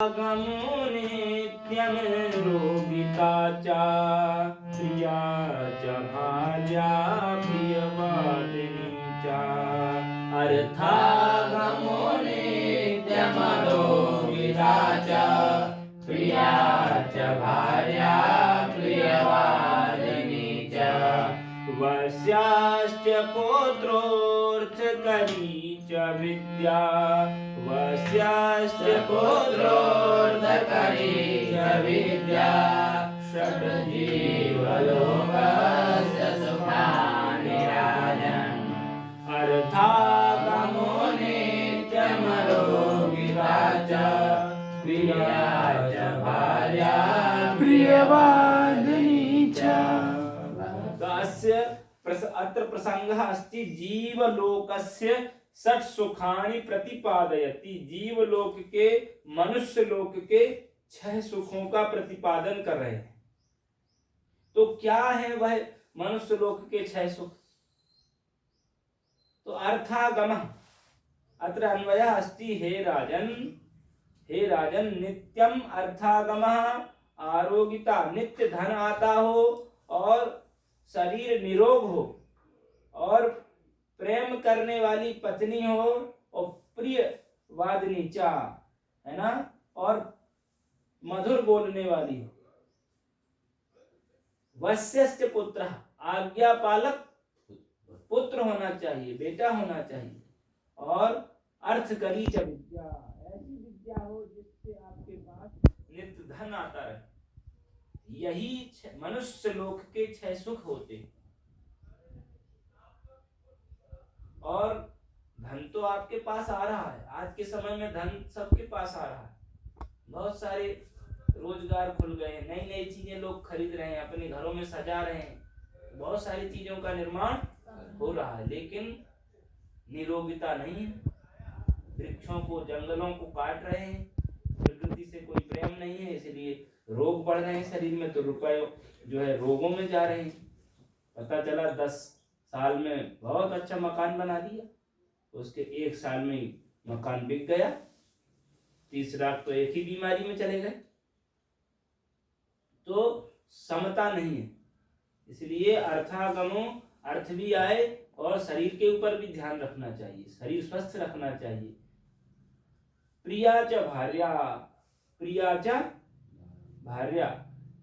गमो नित्यं रोगिता च प्रिया च भार्या प्रियवादिनी च अर्थागमो नित्यं रोगिता च प्रिया च भार्या प्रियवादिनी च वस्याश्च पुत्रोऽर्थकरी च विद्या वस्याश्च पुत्रोऽर्थकरी च विद्या षड्जीवलोकस्य सुखानि राजन् अर्थागमो नित्यमरोगिता च प्रिया च भार्या प्रियवादिनी च। अत्र प्रसंगः अस्ति जीवलोकस्य षट् सुखानि प्रतिपादयति। जीवलोक के मनुष्य लोक के 6 सुखों का प्रतिपादन कर रहे हैं। तो क्या है वह मनुष्य लोक के 6 सुख? तो अर्थागमः अत्र अन्वयः अस्ति हे राजन नित्यम अर्थागमः आरोगिता नित्य धन आता हो और शरीर निरोग हो और प्रेम करने वाली पत्नी हो और प्रिय वादिनी चा है ना और मधुर बोलने वाली हो। वस्यश्च पुत्र आज्ञा पालक पुत्र होना चाहिए, बेटा होना चाहिए और अर्थकरी च विद्या ऐसी विद्या हो जिससे आपके पास नित्य धन आता रहे। यही मनुष्य लोक के 6 सुख होते हैं। और धन तो आपके पास आ रहा है, आज के समय में धन सबके पास आ रहा है। बहुत सारे रोजगार खुल गए हैं, नई नई चीजें लोग खरीद रहे हैं, अपने घरों में सजा रहे हैं, बहुत सारी चीजों का निर्माण हो रहा है, लेकिन निरोगिता नहीं है। वृक्षों को जंगलों को काट रहे हैं, प्रकृति से कोई प्रेम नहीं है, इसलिए रोग बढ़ रहे हैं शरीर में, तो रुपए जो है रोगों में जा रहे हैं। पता चला 10 साल में बहुत अच्छा मकान बना दिया, उसके 1 साल में ही मकान बिक गया, 30 लाख तो एक ही बीमारी में चले गए। तो समता नहीं है, इसलिए अर्थागमो अर्थ भी आए और शरीर के ऊपर भी ध्यान रखना चाहिए, शरीर स्वस्थ रखना चाहिए। प्रिया च भार्या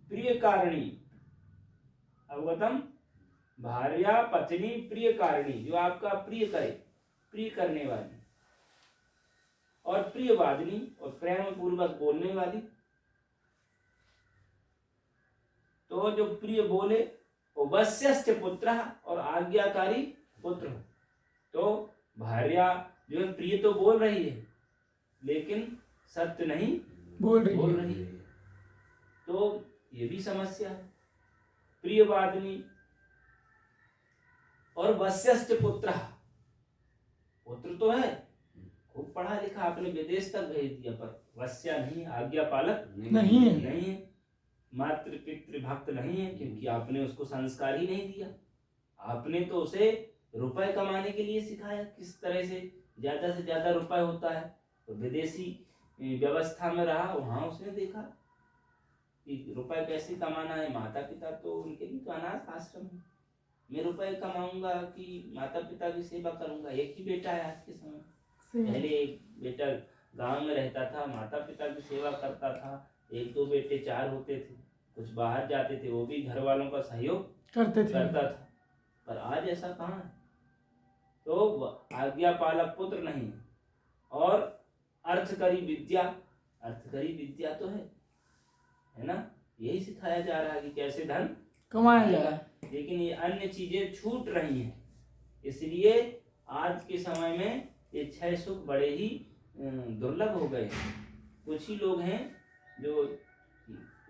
प्रिय कारिणी अवगतम भार्या पत्नी प्रिय कारिणी जो आपका प्रिय करे, प्रिय करने वाली और प्रियवादिनी और प्रेम पूर्वक बोलने वाली। तो जो प्रिय बोले वो वस्यश्च पुत्र और आज्ञाकारी पुत्र हो। तो भार्या जो है प्रिय तो बोल रही है लेकिन सत्य नहीं बोल रही है, तो ये भी समस्या है। प्रियवादिनी और वस्यश्च पुत्र तो है, खूब पढ़ा लिखा, आपने विदेश तक भेज दिया, पर वस्या नहीं, आज्ञा पालक नहीं है, मातृ पितृ भक्त नहीं है, क्योंकि आपने उसको संस्कार ही नहीं दिया। आपने तो उसे रुपए कमाने के लिए सिखाया, किस तरह से ज्यादा रुपए होता है। तो विदेशी व्यवस्था में रहा, वहां उसने देखा कि रुपए कैसे कमाना है। माता पिता तो उनके लिए तो अनाथ आश्रम है, मैं रुपए कमाऊंगा कि माता पिता की सेवा करूंगा। एक ही बेटा है आज के समय, पहले एक बेटा गांव में रहता था, माता पिता की सेवा करता था, 1-2 बेटे 4 होते थे, कुछ बाहर जाते थे, वो भी घर वालों का सहयोग करता था। पर आज ऐसा कहाँ है। तो आज्ञा पालक पुत्र नहीं और अर्थकरी विद्या तो है ना, यही सिखाया जा रहा है कि कैसे धन कमाया जाए, लेकिन ये अन्य चीजें छूट रही हैं। इसलिए आज के समय में ये 6 सुख बड़े ही दुर्लभ हो गए। कुछ ही लोग हैं जो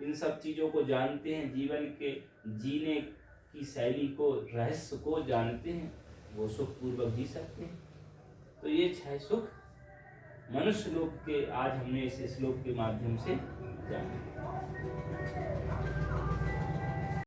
इन सब चीजों को जानते हैं, जीवन के जीने की शैली को, रहस्य को जानते हैं, वो सुख पूर्वक जी सकते हैं। तो ये 6 सुख मनुष्य लोक के आज हमने इस श्लोक के माध्यम से जाने।